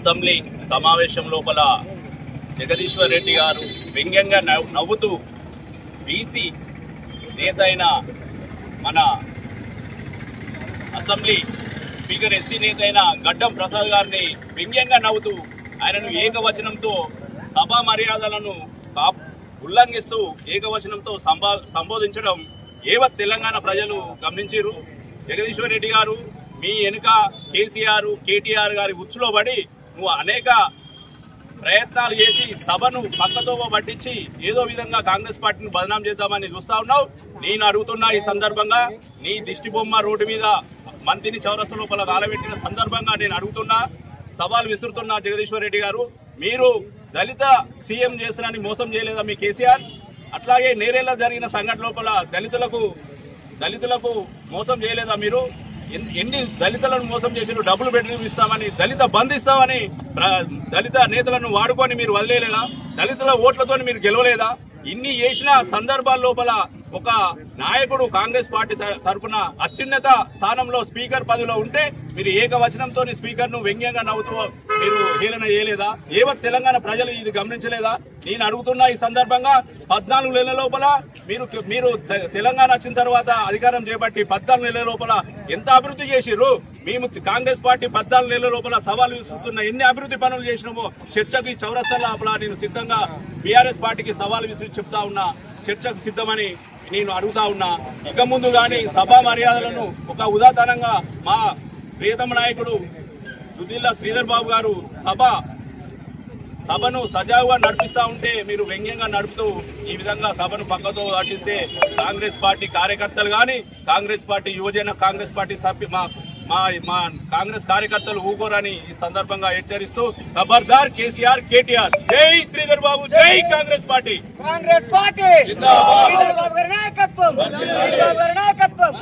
Assembly సమావేశం లోపల జగదీశ్వర్ రెడ్డి గారు వ్యంగ్యంగా నవ్వుతూ బీసీ నేత అయిన మన అసెంబ్లీ స్పీకర్ ఎస్సీ నేత అయిన గడ్డం ప్రసాద్ గారిని వ్యంగ్యంగా నవ్వుతూ ఆయనను ఏకవచనంతో సభా మర్యాదలను ఉల్లంఘిస్తూ ఏకవచనంతో సంబోధించడం ఏవత్ తెలంగాణ ప్రజలు గమనించారు. జగదీశ్వర్ రెడ్డి గారు మీ వెనుక కేసీఆర్ కేటీఆర్ గారి ఉచ్చులో పడి నువ్వు అనేక ప్రయత్నాలు చేసి సభను పక్కతో పట్టించి ఏదో విధంగా కాంగ్రెస్ పార్టీని బదనాం చేద్దామని చూస్తా ఉన్నావు. నేను అడుగుతున్నా ఈ సందర్భంగా నీ దిష్టి బొమ్మ రోడ్డు మీద మంత్రిని చౌరస్తా లోపల గాలబెట్టిన సందర్భంగా నేను అడుగుతున్నా, సవాల్ విసురుతున్నా. జగదీశ్వర్ రెడ్డి గారు మీరు దళిత సీఎం చేస్తారని మోసం చేయలేదా మీ కేసీఆర్? అట్లాగే నేరేళ్ల జరిగిన సంఘటన లోపల దళితులకు మోసం చేయలేదా మీరు? ఎన్ని దళితులను మోసం చేసిన డబ్బులు బెడ్రూమ్ ఇస్తామని దళిత బంద్ ఇస్తామని దళిత నేతలను వాడుకొని మీరు వదిలేదా? దళితుల ఓట్లతో మీరు గెలవలేదా? ఇన్ని చేసిన సందర్భాల లోపల ఒక నాయకుడు కాంగ్రెస్ పార్టీ తరఫున అత్యున్నత స్థానంలో స్పీకర్ పదవిలో ఉంటే మీరు ఏకవచనంతో స్పీకర్ ను వ్యంగ్యంగా నవ్వుతూ మీరు హేళన చేయలేదా? ఏవత్ తెలంగాణ ప్రజలు ఇది గమనించలేదా? నేను అడుగుతున్నా ఈ సందర్భంగా 14 నెలల లోపల మీరు తెలంగాణ వచ్చిన తర్వాత అధికారం చేపట్టి 14 నెలల లోపల ఎంత అభివృద్ధి చేసిర్రు? మేము కాంగ్రెస్ పార్టీ 14 నెలల లోపల సవాలు విసురుతున్న ఎన్ని అభివృద్ధి పనులు చేసినామో చర్చకి చౌరస్తా లోపల నేను సిద్ధంగా బీఆర్ఎస్ పార్టీకి సవాలు విసిరి చెప్తా ఉన్నా, చర్చకు సిద్ధమని నేను అడుగుతా ఉన్నా. ఇక ముందు కానీ సభా మర్యాదలను ఒక ఉదాహరణంగా మా ప్రియతమ నాయకుడు దుద్దిల్ల శ్రీధర్ బాబు గారు సభను సజావుగా నడిపిస్తా ఉంటే మీరు వ్యంగ్యంగా నడుపుతూ ఈ విధంగా సభను పక్కతో పట్టిస్తే కాంగ్రెస్ పార్టీ కార్యకర్తలు కానీ కాంగ్రెస్ పార్టీ యువజన కాంగ్రెస్ పార్టీ మా కాంగ్రెస్ కార్యకర్తలు ఊకోరని ఈ సందర్భంగా హెచ్చరిస్తూ ఖబర్దార్ కేసీఆర్ కేటీఆర్. జై శ్రీధర్ బాబు, జై కాంగ్రెస్ పార్టీ. నాయకత్వం.